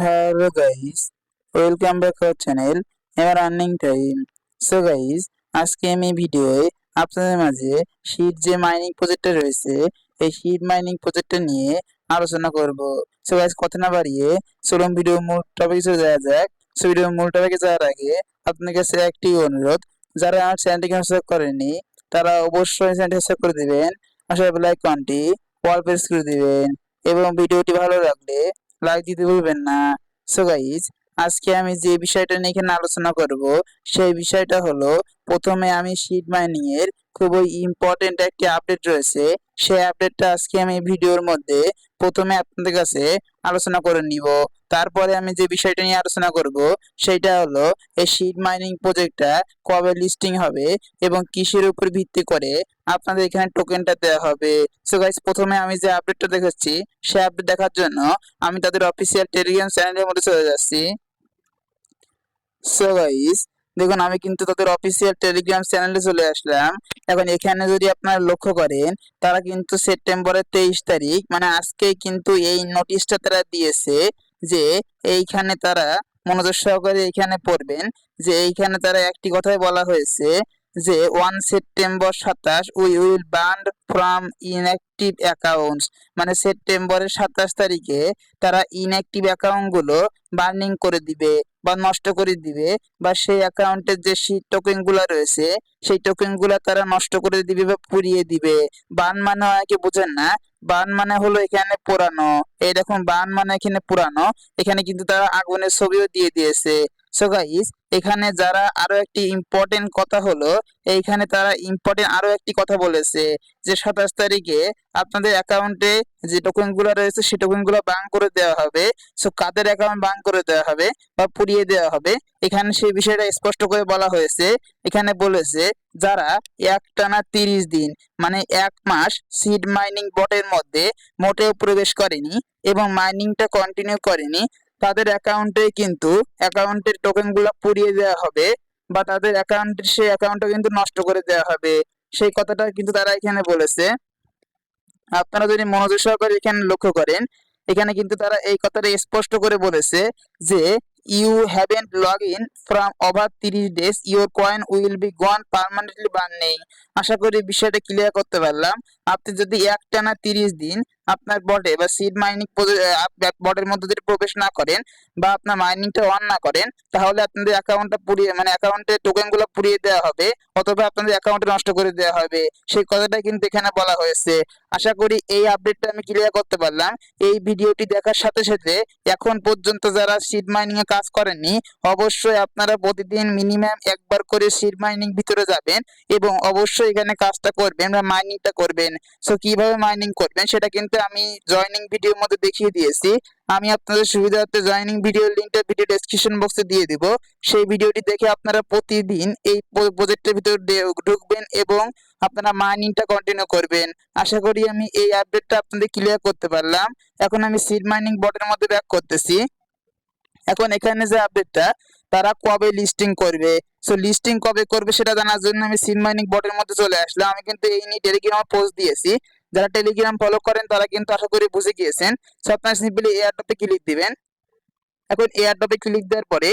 Hello guys, welcome back our channel এবার earning time. So guys, আজকে আমি ভিডিওয়ে আপনাদের মাঝে শীট যে মাইনিং প্রজেক্টটা রয়েছে এই শীট মাইনিং প্রজেক্টটা নিয়ে আলোচনা করব। সো গাইস, কথা না বাড়িয়ে চলুন ভিডিও মূল টপিকে চলে যাওয়া যাক। সো ভিডিও মূল টপিকে যাওয়ার আগে আপনার কাছে একটি অনুরোধ, যারা আমার চ্যানেলটিকে সাবস্ক্রাইব করেননি তারা অবশ্যই চ্যানেলটি সাবস্ক্রাইব করে দিবেন, পাশে বেল আইকনটি অল প্রেস করে দিবেন এবং ভিডিওটি ভালো লাগলে লাইক দিতে ভুলবেন না। সো গাইজ, আজকে আমি যে বিষয়টা নিয়ে এখানে আলোচনা করব সেই বিষয়টা হলো, প্রথমে আমি শীট মাইনিং এর খুবই ইম্পর্টেন্ট একটি আপডেট রয়েছে, সেই আপডেটটা আজকে আমি ভিডিওর মধ্যে প্রথমে আপনাদের কাছে আলোচনা করে নিব। তারপরে আমি যে বিষয়টা নিয়ে আলোচনা করব সেটা হলো এই শীট মাইনিং প্রজেক্টটা কবে লিস্টিং হবে এবং কিসের উপর ভিত্তি করে আপনাদের এখানে টোকেনটা দেওয়া হবে। সো গাইস, প্রথমে আমি যে আপডেটটা দেখাচ্ছি সেই আপডেট দেখার জন্য আমি তাদের অফিসিয়াল টেলিগ্রাম চ্যানেলের মধ্যে চলে যাচ্ছি। সো গাইস, দেখুন আমি কিন্তু তাদের অফিসিয়াল টেলিগ্রাম চ্যানেলে চলে আসলাম। এখন এখানে যদি আপনারা লক্ষ্য করেন, তারা কিন্তু সেপ্টেম্বরের 23 তারিখ মানে আজকেই কিন্তু এই নোটিশটা তারা দিয়েছে যে এইখানে তারা মনোযোগ সহকারে এখানে পড়বেন যে এইখানে তারা একটি কথাই বলা হয়েছে যে 1 September 27 we will ban from inactive accounts, মানে সেপ্টেম্বরের 27 তারিখে তারা ইনঅ্যাক্টিভ অ্যাকাউন্টগুলো বার্নিং করে দিবে বা নষ্ট করে দিবে, বা সেই অ্যাকাউন্টের যে টোকেন গুলা রয়েছে সেই টোকেন গুলা তারা নষ্ট করে দিবে বা পুড়িয়ে দিবে। বার্ন মানে হয় কি বুঝেন না? বার্ন মানে হলো এখানে পোড়ানো। এই দেখুন, বার্ন মানে এখানে পুরানো, এখানে কিন্তু তারা আগুনের ছবিও দিয়ে দিয়েছে। সো গাইস, এখানে যারা আরো একটি ইম্পর্টেন্ট কথা হলো, এইখানে তারা ইম্পর্টেন্ট আরো একটি কথা বলেছে যে 27 তারিখে আপনাদের অ্যাকাউন্টে যে টোকেন গুলো রয়েছে সেই টোকেন গুলো বান করে দেওয়া হবে। সো কাদের অ্যাকাউন্ট বান করে দেওয়া হবে বা পুড়িয়ে দেওয়া হবে, এখানে সেই বিষয়টা স্পষ্ট করে বলা হয়েছে। এখানে বলেছে যারা একটানা 30 দিন মানে 1 মাস সিড মাইনিং বটের মধ্যে মোটেও প্রবেশ করেনি এবং মাইনিংটা কন্টিনিউ করেনি, তাদের অ্যাকাউন্টে কিন্তু অ্যাকাউন্টের টোকেন গুলা পুড়িয়ে দেওয়া হবে বা তাদের অ্যাকাউন্টের সেই অ্যাকাউন্টটা কিন্তু নষ্ট করে দেওয়া হবে। সেই কথাটা কিন্তু তারা এখানে বলেছে। আপনারা যদি মনোযোগ সহকারে এখানে লক্ষ্য করেন, এখানে কিন্তু তারা এই কথাটা স্পষ্ট করে বলেছে যে you haven't log in from over 30 days your coin will be gone permanently burning. আশা করি বিষয়টা ক্লিয়ার করতে পারলাম। আপনি যদি একটানা 30 দিন আপনার বটে বা সিড মাইনিং বটের মধ্যে যদি প্রবেশ না করেন বা আপনার মাইনিংটা অন না করেন, তাহলে আপনাদের অ্যাকাউন্টটা পুড়িয়ে মানে অ্যাকাউন্টের টোকেন গুলো পুড়িয়ে দেওয়া হবে অথবা আপনাদের অ্যাকাউন্টে নষ্ট করে দেওয়া হবে। সেই কথাটা কিন্তু এখানে বলা হয়েছে। আশা করি এই আপডেটটা আমি ক্লিয়ার করতে পারলাম। এই ভিডিওটি দেখার সাথে সাথে এখন পর্যন্ত যারা সিড মাইনিং এ কাজ করেননি, অবশ্যই আপনারা প্রতিদিন মিনিমাম একবার করে সিড মাইনিং ভিতরে যাবেন এবং অবশ্যই এখানে কাজটা করবেন বা মাইনিংটা করবেন। সো কিভাবে মাইনিং করবেন সেটা কিন্তু আমি জয়নিং ভিডিওর মধ্যে দেখিয়ে দিয়েছি। আমি আপনাদের সুবিধার্থে জয়নিং ভিডিওর লিংকটা ভিডিও ডেসক্রিপশন বক্সে দিয়ে দিব। সেই ভিডিওটি দেখে আপনারা প্রতিদিন এই প্রজেক্টের ভিতর ঢুকবেন এবং আপনারা মাইনিংটা কন্টিনিউ করবেন। আশা করি আমি এই আপডেটটা আপনাদের ক্লিয়ার করতে পারলাম। এখন আমি সিড মাইনিং বটের মধ্যে ব্যাক করতেছি। এখন এখানে যে আপডেটটা তারা কবে লিস্টিং করবে, সো লিস্টিং কবে করবে সেটা জানার জন্য আমি সিড মাইনিং বটের মধ্যে চলে আসলাম। আমি কিন্তু এই নিয়ে টেলিগ্রামে পোস্ট দিয়েছি, যারা টেলিগ্রাম ফলো করেন তারা কিন্তু আশা করি বুঝে গিয়েছেন। সো আপনারা সিম্পলি এয়ারড্রপে ক্লিক দিবেন। এখন এয়ারড্রপে ক্লিক দেওয়ার পরে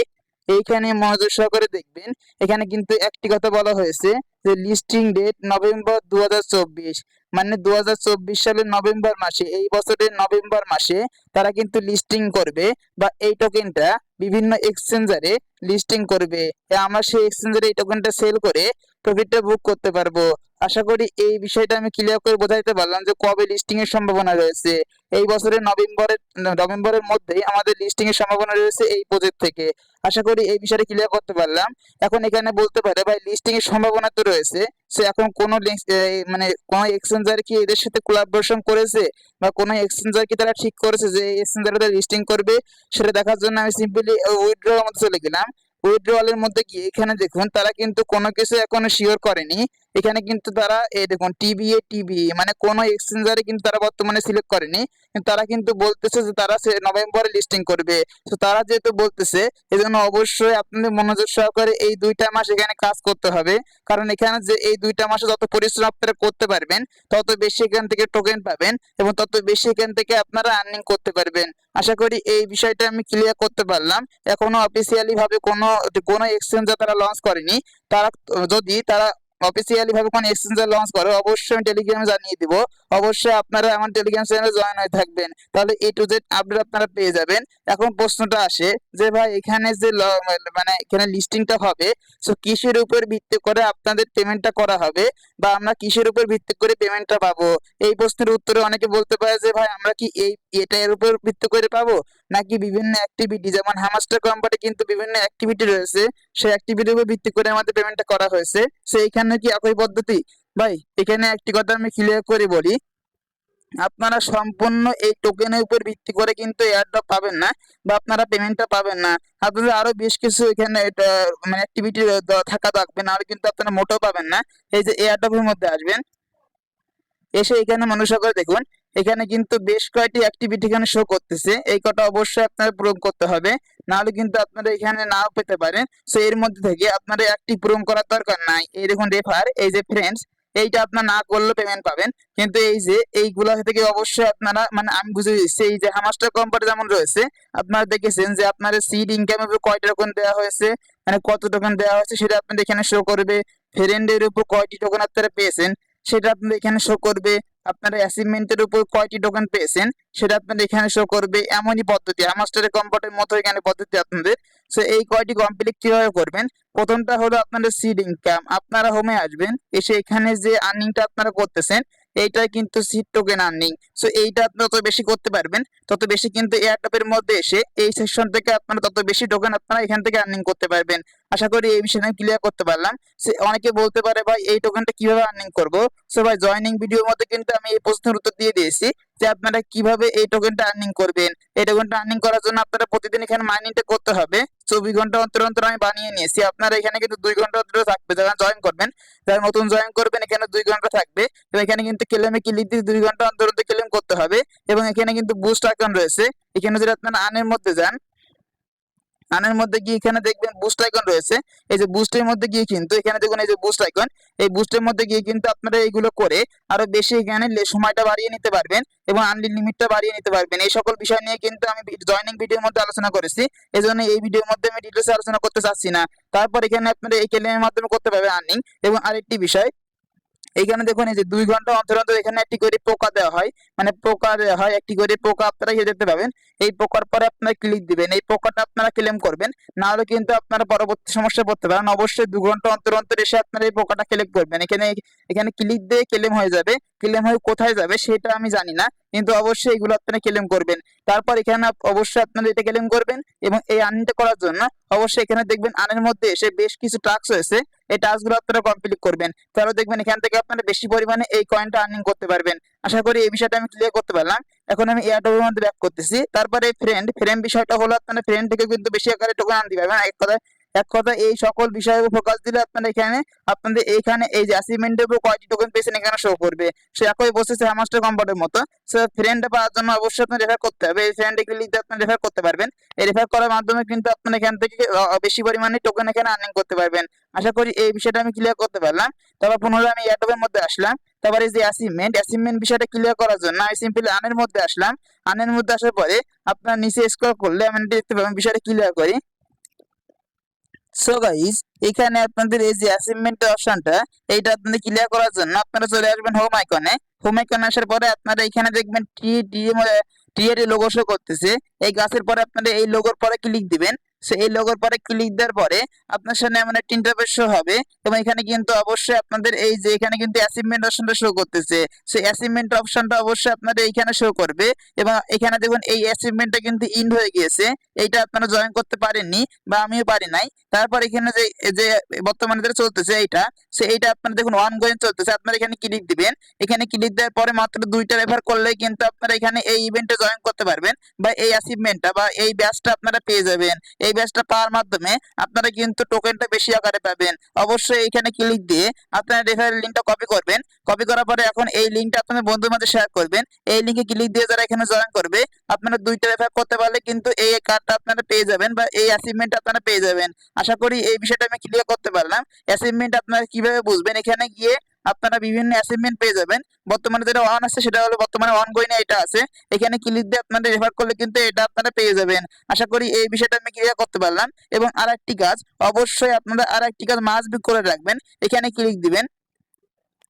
এইখানে মনোযোগ সহকারে দেখবেন, এখানে কিন্তু একটি কথা বলা হয়েছে যে লিস্টিং ডেট নভেম্বর 2024, মানে 2024 সালের নভেম্বর মাসে, এই বছরের নভেম্বর মাসে তারা কিন্তু লিস্টিং করবে বা এই টোকেনটা বিভিন্ন এক্সচেঞ্জারে লিস্টিং করবে। আমরা সেই এক্সচেঞ্জারে এই টোকেনটা সেল করে প্রফিটটা বুক করতে পারবো। আশা করি এই বিষয়টা আমি ক্লিয়ার করে বোঝাইতে পারলাম যে কবে লিস্টিং এর সম্ভাবনা রয়েছে। এই বছরের নভেম্বরের মধ্যেই আমাদের লিস্টিং এর সম্ভাবনা রয়েছে এই প্রজেক্ট থেকে। আশা করি এই বিষয়টা ক্লিয়ার করতে পারলাম। এখন এখানে বলতে পারে ভাই লিস্টিং এর সম্ভাবনা তো রয়েছে, সো এখন কোন মানে কোন এক্সচেঞ্জার কি এদের সাথে কোলাবোরেশন করেছে বা কোন এক্সচেঞ্জার কি তারা ঠিক করেছে যে এই এক্সচেঞ্জারে লিস্টিং করবে, সেটা দেখার জন্য আমি সিম্পলি উইথড্র এর মধ্যে চলে গেলাম। উইথড্রয়াল এর মধ্যে গিয়ে এখানে দেখুন তারা কিন্তু কোনো কিছু এখনো শিওর করেনি। এখানে কিন্তু তারা এই দেখুন টিবিএ মানে কোনো এক্সচেঞ্জারে কিন্তু তারা বর্তমানে সিলেক্ট করেনি, কিন্তু তারা কিন্তু বলতেছে যে তারা নভেম্বরে লিস্টিং করবে। তো তারা যেহেতু বলতেছে, এজন্য অবশ্যই আপনাদের মনোযোগ সহকারে এই 2টা মাস এখানে কাজ করতে হবে। কারণ এখানে যে এই 2টা মাসে যত পরিশ্রম আপনারা করতে পারবেন, তত বেশি এখান থেকে টোকেন পাবেন এবং তত বেশি এখান থেকে আপনারা আর্নিং করতে পারবেন। আশা করি এই বিষয়টা আমি ক্লিয়ার করতে পারলাম। এখনো অফিসিয়ালি ভাবে কোনো এক্সচেঞ্জার তারা লঞ্চ করেনি। তারা যদি তারা অফিসিয়ালি ভাবে কোনো এক্সচেঞ্জার লঞ্চ করে, অবশ্যই আমি টেলিগ্রামে জানিয়ে দিব। অবশ্যই আপনারা আমার টেলিগ্রাম চ্যানেলে জয়েন হয়ে থাকবেন, তাহলে A to Z আপডেট আপনারা পেয়ে যাবেন। এখন প্রশ্নটা আসে যে ভাই এখানে যে মানে এখানে লিস্টিংটা হবে, সো কিসের উপর ভিত্তি করে আপনাদের পেমেন্টটা করা হবে বা আমরা কিসের উপর ভিত্তি করে পেমেন্টটা পাবো? এই প্রশ্নের উত্তরে অনেকে বলতে পারে যে ভাই আমরা কি এটার উপর ভিত্তি করে পাবো, নাকি বিভিন্ন অ্যাক্টিভিটি, যেমন হ্যামাস্টার কোম্পানি কিন্তু বিভিন্ন অ্যাক্টিভিটি রয়েছে, সেই অ্যাক্টিভিটির উপর ভিত্তি করে আমাদের পেমেন্টটা করা হয়েছে। সো এইখানে কি একই পদ্ধতি? ভাই এখানে একটি কথা আমি ক্লিয়ার করে বলি, আপনারা সম্পূর্ণ এই টোকেনের উপর ভিত্তি করে কিন্তু এয়ারড্রপ পাবেন না বা আপনারা পেমেন্টটা পাবেন না। আপনাদের আরো বেশ কিছু এখানে এটা মানে অ্যাক্টিভিটি থাকা থাকবে, নাহলে কিন্তু আপনারা মোটেও পাবেন না। এই যে এয়ারড্রপের মধ্যে আসবেন, এসে এখানে মনোযোগ করে দেখুন, এখানে কিন্তু বেশ কয়েকটি অ্যাক্টিভিটি এখানে শো করতেছে। এই কটা অবশ্যই আপনারা পূরণ করতে হবে, নাহলে কিন্তু আপনারা এখানে নাও পেতে পারেন। সো এর মধ্যে থেকে আপনারা একটি পূরণ করার দরকার নাই। এই দেখুন রেফার, এই যে ফ্রেন্ডস, এইটা আপনার না করলে পেমেন্ট পাবেন। কিন্তু এই যে এইগুলা থেকে অবশ্যই আপনারা মানে আমি বুঝে দিচ্ছি, এই যে হ্যামাস্টার কোম্পানি যেমন রয়েছে, আপনারা দেখেছেন যে আপনার সিড ইনকামের উপর কয়টা টোকেন দেওয়া হয়েছে, মানে কত টোকেন দেওয়া হয়েছে সেটা আপনাদের এখানে শো করবে। ফ্রেন্ডের উপর কয়টি টোকেন আপনারা পেয়েছেন সেটা আপনাদের এখানে শো করবে। আপনারা অ্যাচিভমেন্টের উপর কয়টি টোকেন পেয়েছেন সেটা আপনাদের এখানে শো করবে। এমনই পদ্ধতি হ্যামাস্টারের কোম্পানির মতো এখানে পদ্ধতি আপনাদের। সো এই কয়টি কমপ্লিট কিভাবে করবেন? প্রথমটা হলো আপনাদের সিড ইনকাম। আপনারা হোমে আসবেন, এসে এখানে যে আর্নিংটা আপনারা করতেছেন এইটাই কিন্তু সিড টোকেন আর্নিং। সো এইটা আপনি যত বেশি করতে পারবেন তত বেশি কিন্তু এয়ারটপের মধ্যে এসে এই সেকশন থেকে আপনারা তত বেশি টোকেন আপনারা এখান থেকে আর্নিং করতে পারবেন। আশা করি এই বিষয়টা আমি ক্লিয়ার করতে পারলাম। অনেকে বলতে পারে ভাই এই টোকেনটা কিভাবে আর্নিং করব? সো ভাই জয়েনিং ভিডিওর মধ্যে কিন্তু আমি এই প্রশ্নের উত্তর দিয়ে দিয়েছি যে আপনারা কিভাবে এই টোকেনটা আর্নিং করবেন। এই টোকেনটা আর্নিং করার জন্য আপনারা প্রতিদিন এখানে মাইনিংটা করতে হবে। 24 ঘন্টা অন্তর অন্তর আমি বানিয়ে নিয়েছি। আপনারা এখানে কিন্তু 2 ঘন্টা অন্তর থাকবে, যারা জয়েন করবেন, যারা নতুন জয়েন করবেন এখানে 2 ঘন্টা থাকবে। এবং এখানে কিন্তু ক্লেমে ক্লিক দিয়ে 2 ঘন্টা অন্তর অন্তর ক্লেম করতে হবে। এবং এখানে কিন্তু বুস্ট আইকন রয়েছে, এখানে যদি আপনারা আর্নের মধ্যে যান, আনের মধ্যে গিয়ে এখানে দেখবেন বুস্ট আইকন রয়েছে। এই যে বুস্টের মধ্যে গিয়ে কিন্তু এখানে দেখুন এই যে বুস্ট আইকন, এই বুস্টের মধ্যে গিয়ে কিন্তু আপনারা এইগুলো করে আরো বেশি এখানে সময়টা বাড়িয়ে নিতে পারবেন এবং আর্নিং লিমিটটা বাড়িয়ে নিতে পারবেন। এই সকল বিষয় নিয়ে কিন্তু আমি জয়েনিং ভিডিওর মধ্যে আলোচনা করেছি, এই জন্য এই ভিডিওর মধ্যে আমি ডিটেলসে আলোচনা করতে চাচ্ছি না। তারপর এখানে আপনারা এই ক্লেমের মাধ্যমে করতে পারবেন আর্নিং। এবং আরেকটি বিষয়, এইখানে দেখুন এই যে 2 ঘন্টা অন্তর অন্তর এখানে একটি করে পোকা দেওয়া হয়, মানে পোকা দেওয়া হয় একটি করে পোকা, আপনারা ইয়ে দেখতে পাবেন। এই পোকার পরে আপনারা ক্লিক দিবেন, এই পোকাটা আপনারা ক্লেম করবেন, না হলে কিন্তু আপনারা পরবর্তী সমস্যায় পড়তে পারেন। অবশ্যই 2 ঘন্টা অন্তর অন্তর এসে আপনারা এই পোকাটা ক্লিক করবেন। এখানে এখানে ক্লিক দিয়ে ক্লেম হয়ে যাবে। ক্লেম হয়ে কোথায় যাবে সেটা আমি জানি না, কিন্তু অবশ্যই এগুলো আপনারা ক্লেম করবেন। তারপর এখানে অবশ্যই আপনারা এটা ক্লেম করবেন এবং এই আর্নিংটা করার জন্য অবশ্যই এখানে দেখবেন আর্নের মধ্যে এসে বেশ কিছু টাস্ক রয়েছে, এই টাস্কগুলো আপনারা কমপ্লিট করবেন। তাহলে দেখবেন এখান থেকে আপনারা বেশি পরিমাণে এই কয়েনটা আর্নিং করতে পারবেন। আশা করি এই বিষয়টা আমি ক্লিয়ার করতে পারলাম। এখন আমি এয়ারড্রপের মধ্যে ব্যাক করতেছি। তারপরে ফ্রেন্ড বিষয়টা হলো আপনারা ফ্রেন্ড থেকে কিন্তু বেশি আকারে টোকেন আনতে পারবেন। এক কথা এই সকল বিষয়ের উপর ফোকাস দিলে আপনারা এখানে আপনাদের এইখানে এই যে অ্যাচিভমেন্টের উপর কয়টি টোকেন পেয়েছেন এখানে শো করবে। সে একই বসেছে হ্যামাস্টার কোম্পানির মতো। সো ফ্রেন্ড পাওয়ার জন্য অবশ্যই আপনার রেফার করতে হবে। এই ফ্রেন্ডে ক্লিক দিয়ে আপনারা রেফার করতে পারবেন। এই রেফার করার মাধ্যমে কিন্তু আপনারা এখান থেকে বেশি পরিমাণে টোকেন এখানে আর্নিং করতে পারবেন। আশা করি এই বিষয়টা আমি ক্লিয়ার করতে পারলাম। তারপর পুনরায় আমি এয়ারড্রপের মধ্যে আসলাম। তারপর এই যে অ্যাচিভমেন্ট বিষয়টা ক্লিয়ার করার জন্য আমি সিম্পলি আনের মধ্যে আসলাম। আনের মধ্যে আসার পরে আপনার নিচে স্ক্রল করলে আমি দেখতে পাবেন বিষয়টা ক্লিয়ার করি। সো গাইস, এখানে আপনাদের এই যে অ্যাসাইনমেন্টের অপশনটা, এইটা আপনাদের ক্লিয়ার করার জন্য আপনারা চলে আসবেন হোম আইকনে। হোম আইকনে আসার পরে আপনারা এখানে দেখবেন টি এর লোগো শো করতেছে। এই গাছের পরে আপনারা এই লোগোর পরে ক্লিক দিবেন। সো এই লোগোর পরে ক্লিক দেওয়ার পরে আপনার সামনে এমন একটা ইন্টারফেস শো হবে এবং এখানে কিন্তু অবশ্যই আপনাদের এই যে এখানে কিন্তু অ্যাচিভমেন্ট অপশনটা শো করতেছে। সেই অ্যাচিভমেন্ট অপশনটা অবশ্যই আপনাদের এইখানে শো করবে এবং এখানে দেখুন এই অ্যাচিভমেন্টটা কিন্তু ইন্ড হয়ে গিয়েছে, এইটা আপনারা জয়েন করতে পারেননি বা আমিও পারি নাই। তারপর এখানে যে যে বর্তমানে যেটা চলতেছে এইটা, এইটা আপনারা দেখুন ওয়ান গোয়িং চলতেছে। আপনারা এখানে ক্লিক দিবেন। এখানে ক্লিক দেওয়ার পরে মাত্র 2টা রেফার করলেই কিন্তু আপনারা এখানে এই ইভেন্টে জয়েন করতে পারবেন বা এই অ্যাচিভমেন্টটা বা এই ব্যাচটা আপনারা পেয়ে যাবেন। এই ব্যাচটা পাওয়ার মাধ্যমে আপনারা কিন্তু টোকেনটা বেশি আকারে পাবেন। অবশ্যই এখানে ক্লিক দিয়ে আপনারা রেফারেল লিঙ্কটা কপি করবেন। কপি করার পরে এখন এই লিঙ্কটা আপনাদের বন্ধুদের মাঝে শেয়ার করবেন। এই লিঙ্কে ক্লিক দিয়ে যারা এখানে জয়েন করবে আপনারা 2টা রেফার করতে পারলে কিন্তু এই কার্ডটা আপনারা পেয়ে যাবেন বা এই অ্যাচিভমেন্ট আপনারা পেয়ে যাবেন। আশা করি এই বিষয়টা আমি ক্লিয়ার করতে পারলাম। অ্যাচিভমেন্ট আপনারা কিভাবে বুঝবেন, এখানে গিয়ে আপনারা বিভিন্ন অ্যাচিভমেন্ট পেয়ে যাবেন। বর্তমানে যেটা অন আছে সেটা হলো বর্তমানে অনগোয়িং এটা আছে, এখানে ক্লিক দিয়ে আপনারা রেফার করলে কিন্তু এটা আপনারা পেয়ে যাবেন। আশা করি এই বিষয়টা আমি ক্লিয়ার করতে পারলাম। এবং আরেকটি কাজ, অবশ্যই আপনারা আরেকটি কাজ মাস্ট বি করে রাখবেন। এখানে ক্লিক দিবেন।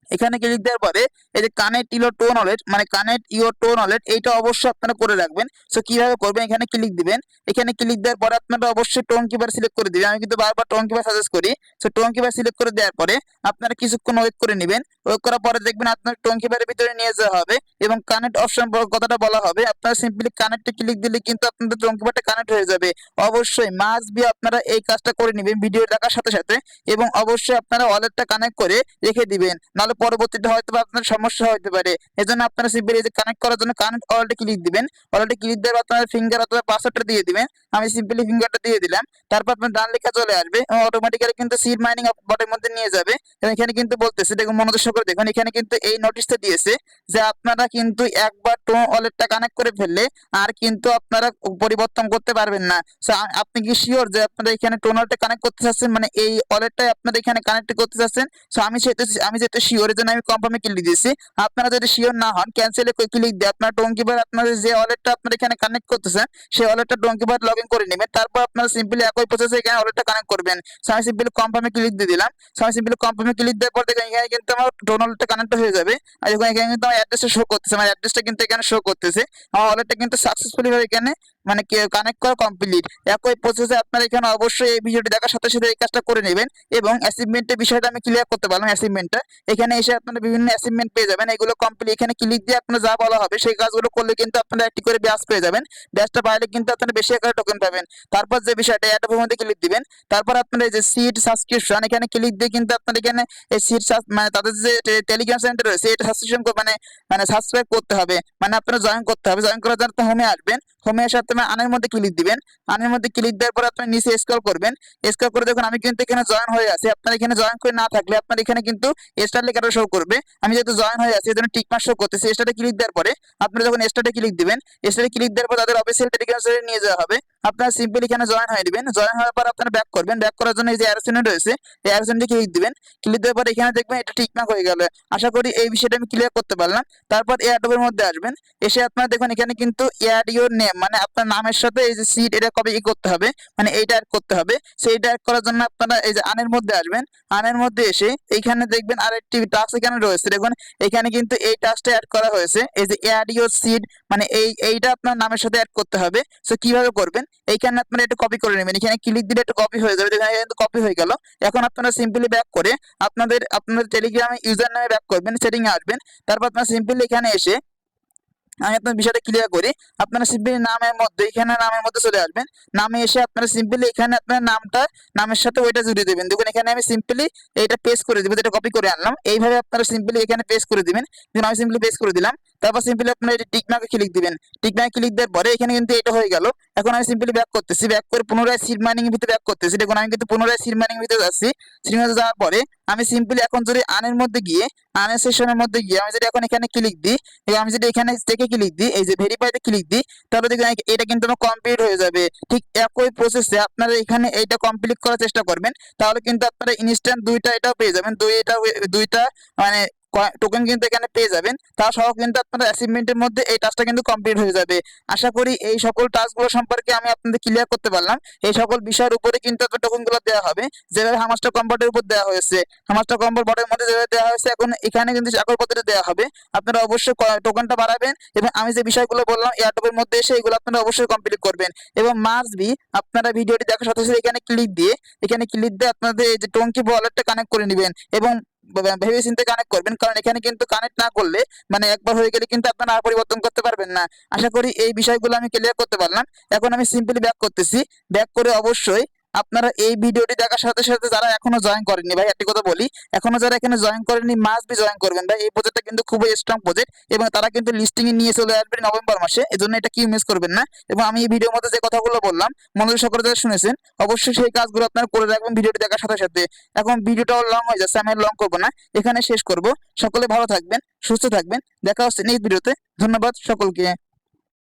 এখানে ক্লিক দেওয়ার পরে এই যে কানেক্ট ইউর টোন ওয়ালেট মানে কানেক্ট ইউর টোন ওয়ালেট এইটা অবশ্যই আপনারা করে রাখবেন। সো কিভাবে করবেন, এখানে ক্লিক দিবেন। এখানে ক্লিক দেওয়ার পরে আপনারা অবশ্যই টোন কিপার সিলেক্ট করে দিবেন। আমি কিন্তু বারবার টোন কিপার সাজেস্ট করি। সো টোন কিপার সিলেক্ট করে দেওয়ার পরে আপনারা কিছুক্ষণ ওয়েট করে নেবেন। ওয়েট করার পরে দেখবেন আপনার টোন কিপারের ভিতরে নিয়ে যাওয়া হবে এবং কানেক্ট অপশন কথাটা বলা হবে। আপনারা সিম্পলি কানেক্টে ক্লিক দিলে কিন্তু আপনাদের টোন কিপারটা কানেক্ট হয়ে যাবে। অবশ্যই মাস্ট বি আপনারা এই কাজটা করে নেবেন ভিডিও দেখার সাথে সাথে, এবং অবশ্যই আপনারা ওয়ালেটটা কানেক্ট করে রেখে দিবেন, নাহলে পরবর্তীতে হয়তো আপনার সমস্যা হতে পারে। এজন্য আপনারা সিম্পলি এই যে কানেক্ট করার জন্য কানেক্ট ওয়ালেটে ক্লিক দিবেন। ওয়ালেটে ক্লিক দেওয়ার আপনার ফিঙ্গার অথবা পাসওয়ার্ডটা দিয়ে দিবেন। আমি সিম্পলি ফিঙ্গারটা দিয়ে দিলাম। তারপর আপনার ডান লেখা চলে আসবে এবং অটোমেটিক্যালি কিন্তু সিড মাইনিং বটের মধ্যে নিয়ে যাবে। এবং এখানে কিন্তু বলতেছে, দেখুন মনোযোগ সহকারে দেখুন, এখানে কিন্তু এই নোটিশটা দিয়েছে যে আপনারা কিন্তু একবার টোন ওয়ালেটটা কানেক্ট করে ফেললে আর কিন্তু আপনারা পরিবর্তন করতে পারবেন না। সো আপনি কি শিওর যে আপনারা এখানে টোন ওয়ালেটটা কানেক্ট করতে চাচ্ছেন, মানে এই ওয়ালেটটাই আপনারা এখানে কানেক্ট করতে চাচ্ছেন? সো আমি যেটা শিওর, এর জন্য আমি কনফার্মে ক্লিক দিয়েছি। আপনারা যদি শিওর না হন ক্যান্সেলে ক্লিক দিয়ে আপনার টোন কিপার আপনাদের যে ওয়ালেটটা আপনারা এখানে কানেক্ট করতেছেন সেই ওয়ালেটটা টোন কিপার লগ ইন করে নেবেন। তারপর আপনারা সিম্পলি একই প্রসেসে এখানে ওয়ালেটটা কানেক্ট করবেন। সো আমি সিম্পলি কনফার্মে ক্লিক দিয়ে দিলাম। সো আমি সিম্পলি কনফার্মে ক্লিক দেওয়ার পর দেখেন এখানে কিন্তু আমার টোন ওয়ালেটটা কানেক্ট হয়ে যাবে। আর এখানে কিন্তু আমার অ্যাড্রেসটা শো করতেছে, আমার অ্যাড্রেসটা কিন্তু এখানে শো করতেছে। আমার ওয়ালেটটা কিন্তু সাকসেসফুলি ভাবে এখানে মানে কানেক্ট করা কমপ্লিট। একই প্রসেসে আপনারা এখানে অবশ্যই এই ভিডিওটি দেখার সাথে সাথে এই কাজটা করে নেবেন। এবং অ্যাচিভমেন্টের বিষয়টা আমি ক্লিয়ার করতে পারলাম। অ্যাচিভমেন্টটা এখানে এসে আপনারা বিভিন্ন অ্যাচিভমেন্ট পেয়ে যাবেন। এগুলো কমপ্লিট এখানে ক্লিক দিয়ে আপনারা যা বলা হবে সেই কাজগুলো করলে কিন্তু আপনারা একটি করে ব্যাচ পেয়ে যাবেন। ব্যাচটা পাইলে কিন্তু আপনারা বেশি আকারে টোকেন পাবেন। তারপর যে বিষয়টা অ্যাডের মধ্যে ক্লিক দিবেন। তারপর আপনারা এই যে সিট সাবস্ক্রিপশন এখানে ক্লিক দিয়ে কিন্তু আপনারা এখানে এই সিট মানে তাদের যে টেলিগ্রাম সেন্টার রয়েছে এটা সাবস্ক্রিপশন মানে সাবস্ক্রাইব করতে হবে, মানে আপনারা জয়েন করতে হবে। জয়েন করার জন্য হোমে আসবেন। হোমে এসে আপনারা আনের মধ্যে ক্লিক দিবেন। আনের মধ্যে ক্লিক দেওয়ার পর আপনারা নিচে স্ক্রল করবেন। স্ক্রল করে দেখুন আমি কিন্তু এখানে জয়েন হয়ে আছি। আপনারা এখানে জয়েন করে না থাকলে আপনার এখানে কিন্তু স্টার লেখাটা শো করবে। আমি যেহেতু জয়েন হয়ে আছি এজন্য টিক মার্ক শো করতেছে। স্টারে ক্লিক দেওয়ার পরে আপনারা যখন স্টারে ক্লিক দিবেন, স্টারে ক্লিক দেওয়ার পর তাদের অফিসিয়াল টেলিগ্রাম সার্ভারে নিয়ে যাওয়া হবে। আপনারা সিম্পলি এখানে জয়েন হয়ে নেবেন। জয়েন হওয়ার পর আপনারা ব্যাক করবেন। ব্যাক করার জন্য এই যে অ্যারো চিহ্ন রয়েছে এই অ্যারো চিহ্নটি ক্লিক দিবেন। ক্লিক দেওয়ার পর এখানে দেখবেন এটা টিক মার্ক হয়ে গেল। আশা করি এই বিষয়টা আমি ক্লিয়ার করতে পারলাম। তারপর এয়ারড্রপের মধ্যে আসবেন। এসে আপনারা দেখুন এখানে কিন্তু অ্যাড ইউর নেম মানে আপনার নামের সাথে এই যে সিট এটা কবে করতে হবে, মানে এইটা অ্যাড করতে হবে। সেইটা অ্যাড করার জন্য আপনারা এই যে আনের মধ্যে আসবেন। আনের মধ্যে এসে এইখানে দেখবেন আরেকটি টাস্ক এখানে রয়েছে। দেখুন এখানে কিন্তু এই টাস্কটা অ্যাড করা হয়েছে, এই যে অ্যাড ইউর সিট মানে এইটা আপনার নামের সাথে অ্যাড করতে হবে। সো কিভাবে করবেন, এইখানে আপনারা এটা কপি করে নেবেন। এখানে ক্লিক দিলে এটা কপি হয়ে যাবে। দেখুন কিন্তু কপি হয়ে গেল। এখন আপনারা সিম্পলি ব্যাক করে আপনাদের টেলিগ্রামে ইউজার নামে ব্যাক করবেন, সেটিং এ আসবেন। তারপর আপনারা সিম্পলি এখানে এসে আমি আপনার বিষয়টা ক্লিয়ার করি। আপনারা সিম্পলি নামের মধ্যে এখানে নামের মধ্যে চলে আসবেন। নামে এসে আপনারা সিম্পলি এখানে আপনার নামটা নামের সাথে ওইটা জুড়ে দেবেন। দেখুন এখানে আমি সিম্পলি এটা পেস্ট করে দিব, যেটা কপি করে আনলাম। এইভাবে আপনারা সিম্পলি এখানে পেস্ট করে দিবেন। দেখুন আমি সিম্পলি পেস্ট করে দিলাম। তারপর সিম্পলি আপনারা এটা টিক মার্কে ক্লিক দিবেন। টিক মার্কে ক্লিক দেওয়ার পরে এখানে কিন্তু এটা হয়ে গেল। এখন আমি সিম্পলি ব্যাক করতেছি। ব্যাক করে পুনরায় সিড মাইনিং এর ভিতরে ব্যাক করতেছি। দেখুন আমি কিন্তু পুনরায় সিড মাইনিং এর ভিতরে যাচ্ছি। সিড মাইনিং যাওয়ার পরে আমি সিম্পলি এখন যদি আনের মধ্যে গিয়ে আনের সেশনের মধ্যে গিয়ে আমি যদি এখন এখানে ক্লিক দিই এবং আমি যদি এখানে থেকে ক্লিক দিই এই যে ভেরিফাইতে ক্লিক দিই, তাহলে দেখুন এটা কিন্তু আমার কমপ্লিট হয়ে যাবে। ঠিক একই প্রসেসে আপনারা এখানে এইটা কমপ্লিট করার চেষ্টা করবেন, তাহলে কিন্তু আপনারা ইনস্ট্যান্ট দুইটা এটাও পেয়ে যাবেন। দুইটা মানে টোকেন কিন্তু এখানে পেয়ে যাবেন। তা সহ কিন্তু আপনার অ্যাচিভমেন্টের মধ্যে এই টাস্কটা কিন্তু কমপ্লিট হয়ে যাবে। আশা করি এই সকল টাস্কগুলো সম্পর্কে আমি আপনাদের ক্লিয়ার করতে পারলাম। এই সকল বিষয়ের উপরে কিন্তু আপনার টোকেনগুলো দেওয়া হবে, যেভাবে হামাস্টার কম্পার্টের উপর দেওয়া হয়েছে। হামাস্টার কম্পার্ট বটের মধ্যে যেভাবে দেওয়া হয়েছে এখন এখানে কিন্তু একই পদ্ধতি দেওয়া হবে। আপনারা অবশ্যই টোকেনটা বাড়াবেন এবং আমি যে বিষয়গুলো বললাম এয়ারড্রপের মধ্যে এসে এগুলো আপনারা অবশ্যই কমপ্লিট করবেন। এবং মাস্ট বি আপনারা ভিডিওটি দেখার সাথে সাথে এখানে ক্লিক দিয়ে আপনাদের এই যে টোনকি ওয়ালেটটা কানেক্ট করে নেবেন এবং ভেবে চিন্তে কানেক্ট করবেন, কারণ এখানে কিন্তু কানেক্ট না করলে মানে একবার হয়ে গেলে কিন্তু আপনারা আর পরিবর্তন করতে পারবেন না। আশা করি এই বিষয়গুলো আমি ক্লিয়ার করতে পারলাম। এখন আমি সিম্পলি ব্যাক করতেছি। ব্যাক করে অবশ্যই আপনারা এই ভিডিওটি দেখার সাথে সাথে যারা এখনো জয়েন করেননি ভাই, একটি কথা বলি, এখনো যারা এখানে জয়েন করেননি মাস্ট বি জয়েন করবেন ভাই। এই প্রজেক্টটা কিন্তু খুবই স্ট্রং প্রজেক্ট এবং তারা কিন্তু লিস্টিং এ নিয়ে চলে আসবে নভেম্বর মাসে, এজন্য এটা কি মিস করবেন না। এবং আমি এই ভিডিওর মধ্যে যে কথাগুলো বললাম মনোযোগ সহকারে যারা শুনেছেন অবশ্যই সেই কাজগুলো আপনারা করে রাখবেন ভিডিওটি দেখার সাথে সাথে। এখন ভিডিওটাও লং হয়ে যাচ্ছে, আমি লং করবো না, এখানে শেষ করব। সকলে ভালো থাকবেন, সুস্থ থাকবেন, দেখা হচ্ছে নেক্সট ভিডিওতে। ধন্যবাদ সকলকে।